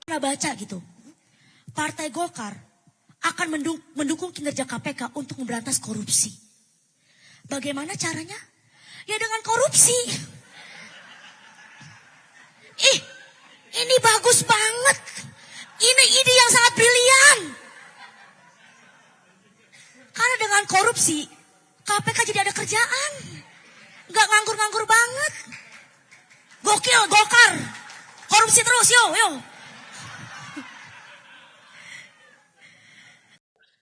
Pernah baca gitu, Partai Golkar akan mendukung kinerja KPK untuk memberantas korupsi. Bagaimana caranya? Ya dengan korupsi. Ini bagus banget. Ini ide yang sangat brilian. Karena dengan korupsi, KPK jadi ada kerjaan. Nggak nganggur-nganggur banget. Gokil, Golkar. Korupsi terus, yo.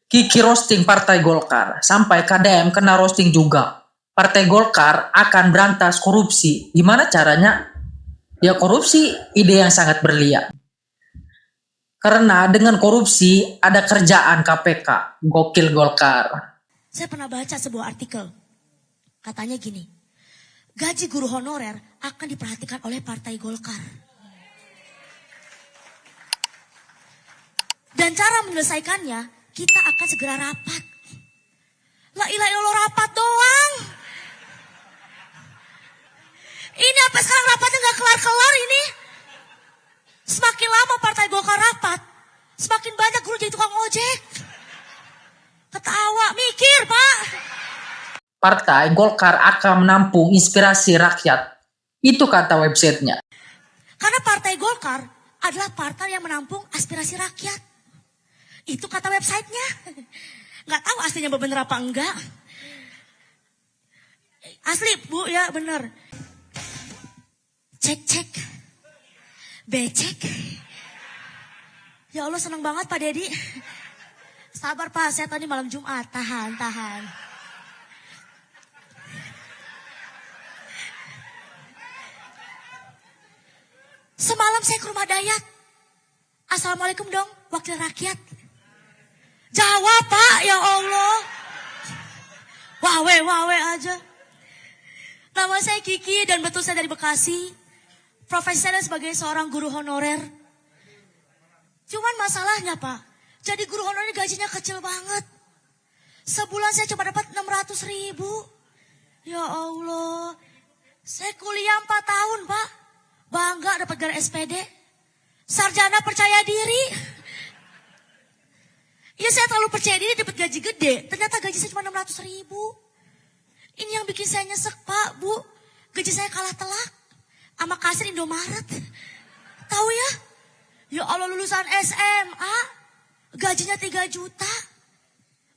Kiki roasting Partai Golkar, sampai KDM kena roasting juga. Partai Golkar akan berantas korupsi. Gimana caranya? Ya korupsi ide yang sangat berlian. Karena dengan korupsi ada kerjaan KPK. Gokil Golkar. Saya pernah baca sebuah artikel. Katanya gini, gaji guru honorer akan diperhatikan oleh Partai Golkar. Dan cara menyelesaikannya, kita akan segera rapat. La ilaha illallah, rapat doang. Ini apa sekarang rapatnya gak kelar-kelar ini. Semakin lama Partai Golkar rapat, semakin banyak guru jadi tukang ojek. Ketawa, mikir Pak. Partai Golkar akan menampung inspirasi rakyat. Itu kata websitenya. Karena Partai Golkar adalah partai yang menampung aspirasi rakyat. Itu kata websitenya. Nggak tahu aslinya bener apa enggak. Asli Bu, ya bener. Cek. Becek. Ya Allah, senang banget Pak Dedi. Sabar Pak, saya tadi malam Jumat. Tahan. Semalam saya ke rumah Dayat. Assalamualaikum dong, wakil rakyat. Jawab Pak, ya Allah. Wawe aja. Nama saya Kiki dan betul saya dari Bekasi. Profesi saya sebagai seorang guru honorer. Cuman masalahnya Pak, jadi guru honorer gajinya kecil banget. Sebulan saya cuma dapat 600.000. Ya Allah. Saya kuliah 4 tahun Pak. Bangga dapat gelar SPD. Sarjana percaya diri. Ya saya terlalu percaya diri dapat gaji gede. Ternyata gaji saya cuma 600.000. Ini yang bikin saya nyesek Pak, Bu. Gaji saya kalah telak sama kasir Indomaret. Tahu ya? Ya Allah, lulusan SMA. Gajinya 3 juta.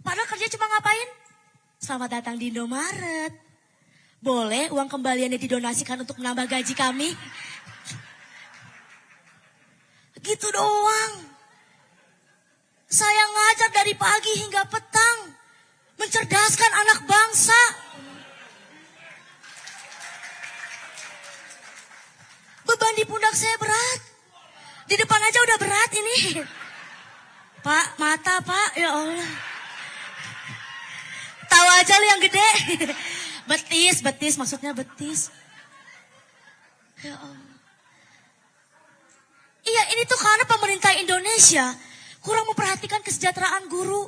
Padahal kerja cuma ngapain? Selamat datang di Indomaret. Boleh uang kembaliannya didonasikan untuk menambah gaji kami? Gitu doang. Saya ngajar dari pagi hingga petang. Mencerdaskan anak bangsa. Beban di pundak saya berat. Di depan aja udah berat ini. Pak, mata Pak, ya Allah. Tahu aja lu yang gede. Betis, maksudnya betis. Ya Allah. Iya, ini tuh karena pemerintah Indonesia kurang memperhatikan kesejahteraan guru.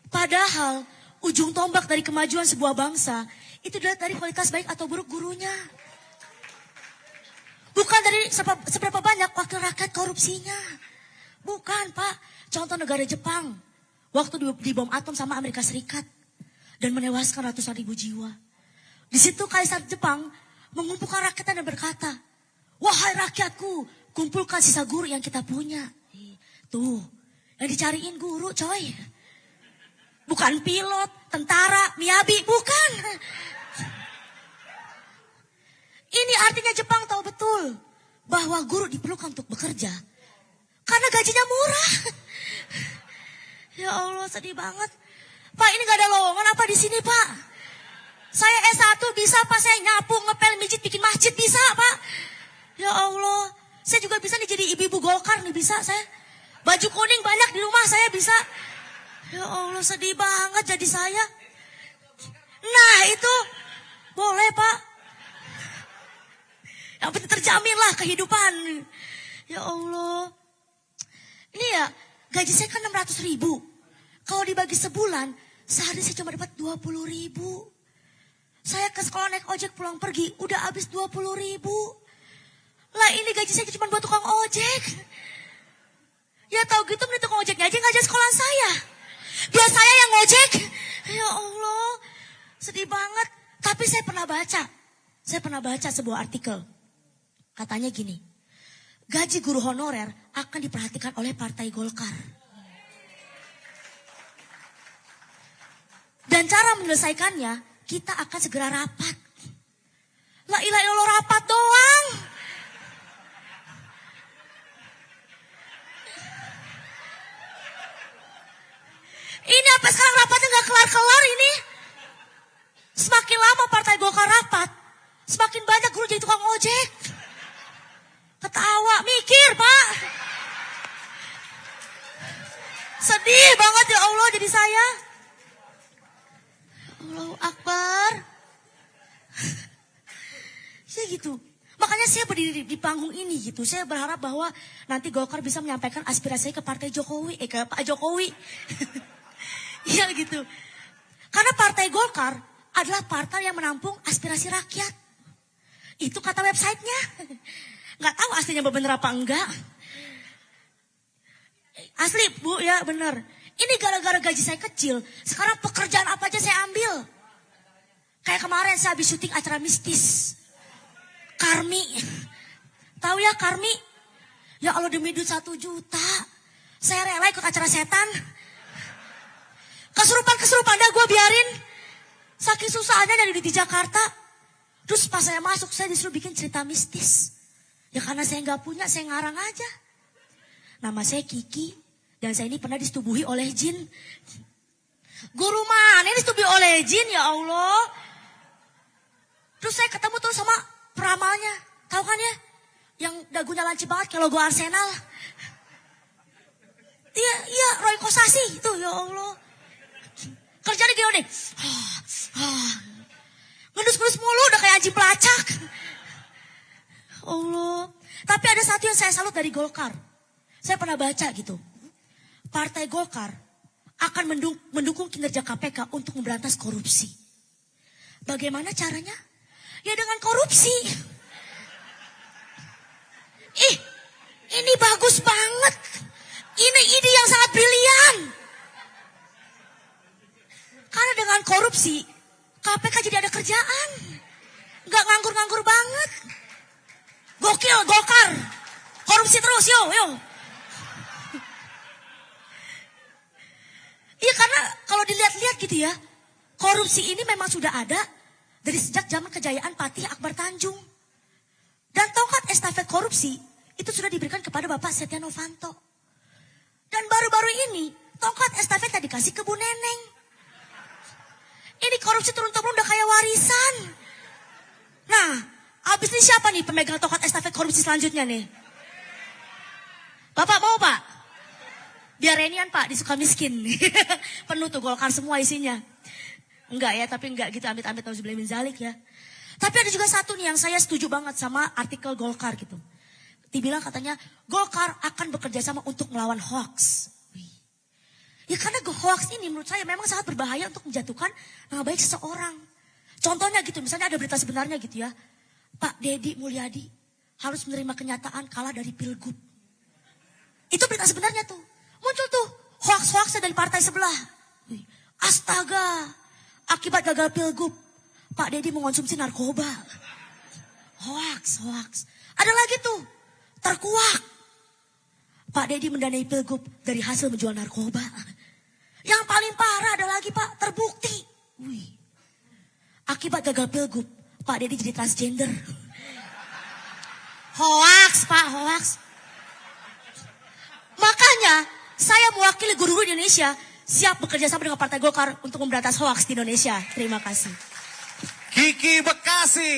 Padahal ujung tombak dari kemajuan sebuah bangsa itu dari kualitas baik atau buruk gurunya. Bukan dari seberapa banyak wakil rakyat korupsinya. Bukan Pak. Contoh negara Jepang. Waktu dibom atom sama Amerika Serikat. Dan menewaskan ratusan ribu jiwa. Di situ Kaisar Jepang mengumpulkan rakyatnya dan berkata, wahai rakyatku, kumpulkan sisa guru yang kita punya. Tuh, yang dicariin guru coy. Bukan pilot, tentara, miyabi, bukan. Ini artinya Jepang tahu betul bahwa guru diperlukan untuk bekerja. Karena gajinya murah. Ya Allah, sedih banget. Pak, ini gak ada lowongan apa di sini Pak? Saya S1 bisa Pak, saya nyapu, ngepel, mijit, bikin masjid bisa Pak. Ya Allah, saya juga bisa nih jadi ibu-ibu Golkar nih bisa saya. Baju kuning banyak di rumah saya bisa. Ya Allah, sedih banget jadi saya. Nah itu, boleh Pak. Yang penting terjamin lah kehidupan. Ya Allah. Ini ya, gaji saya kan 600.000. Kalau dibagi sebulan, sehari saya cuma dapat 20.000. Saya ke sekolah naik ojek pulang pergi, udah habis 20.000. Lah ini gaji saya cuma buat tukang ojek. Ya tahu gitu mending tukang ojeknya aja ngajak sekolahan saya. Biar saya yang ngojek. Ya Allah, sedih banget. Tapi saya pernah baca sebuah artikel. Katanya gini, gaji guru honorer akan diperhatikan oleh Partai Golkar. Dan cara menyelesaikannya, kita akan segera rapat. La ilaha illallah, rapat doang. Ini apa sekarang rapatnya gak kelar-kelar ini? Semakin lama Partai Golkar rapat, semakin banyak guru jadi tukang ojek. Ketawa, mikir Pak. Sedih banget ya Allah jadi saya. Allahu Akbar. Ya gitu. Makanya saya berdiri di panggung ini gitu. Saya berharap bahwa nanti Golkar bisa menyampaikan aspirasi ke Partai Jokowi, ke Pak Jokowi. Iya gitu. Karena Partai Golkar adalah partai yang menampung aspirasi rakyat. Itu kata websitenya. Nggak tahu aslinya bener apa enggak. Asli Bu, ya bener. Ini gara-gara gaji saya kecil. Sekarang pekerjaan apa aja saya ambil. Kayak kemarin saya habis syuting acara mistis. Karmi. Tahu ya Karmi? Ya Allah demi duit 1 juta. Saya rela ikut acara setan. Kesurupan dah gue biarin. Saking susahnya dari di Jakarta. Terus pas saya masuk saya disuruh bikin cerita mistis. Ya karena saya nggak punya, saya ngarang aja. Nama saya Kiki. Dan saya ini pernah disetubuhi oleh jin. Guru mana ini disetubuhi oleh jin ya Allah. Terus saya ketemu tuh sama peramalnya. Tahu kan ya? Yang dagunya lancip banget kayak logo Arsenal. Iya Roy Kosasi itu ya Allah. Kerjanya gini nih. Ngendus-ngendus mulu udah kayak anjing pelacak. Allah. Tapi ada satu yang saya salut dari Golkar. Saya pernah baca gitu. Partai Golkar akan mendukung kinerja KPK untuk memberantas korupsi. Bagaimana caranya? Ya dengan korupsi. Ini bagus banget. Ini ide yang sangat brilian. Karena dengan korupsi, KPK jadi ada kerjaan. Nggak nganggur-nganggur banget. Gokil, Golkar. Korupsi terus, yo. Iya karena kalau dilihat-lihat gitu ya, korupsi ini memang sudah ada dari sejak zaman kejayaan Patih Akbar Tanjung. Dan tongkat estafet korupsi itu sudah diberikan kepada Bapak Setia Novanto. Dan baru-baru ini tongkat estafetnya dikasih ke Bu Neneng. Ini korupsi turun-temurun udah kayak warisan. Nah, abis ini siapa nih pemegang tongkat estafet korupsi selanjutnya nih? Bapak mau Pak? Biar Renian Pak, di Sukamiskin. Penuh tuh Golkar semua isinya. Enggak ya, tapi enggak gitu amit-amit nauzubillah min zalik ya. Tapi ada juga satu nih yang saya setuju banget sama artikel Golkar gitu. Dibilang katanya Golkar akan bekerja sama untuk melawan hoax. Ya karena hoax ini menurut saya memang sangat berbahaya untuk menjatuhkan nama baik seseorang. Contohnya gitu, misalnya ada berita sebenarnya gitu ya. Pak Deddy Mulyadi harus menerima kenyataan kalah dari Pilgub. Itu berita sebenarnya tuh. Muncul tuh hoax-hoaxnya dari partai sebelah. Astaga, akibat gagal Pilgub, Pak Deddy mengonsumsi narkoba. Hoax. Ada lagi tuh, terkuak. Pak Deddy mendanai Pilgub dari hasil menjual narkoba. Yang paling parah ada lagi Pak, terbukti. Akibat gagal Pilgub, Pak Deddy jadi transgender. Hoax Pak, hoax. Makanya saya mewakili guru-guru di Indonesia siap bekerja sama dengan Partai Golkar untuk memberantas hoax di Indonesia. Terima kasih. Kiki Bekasi.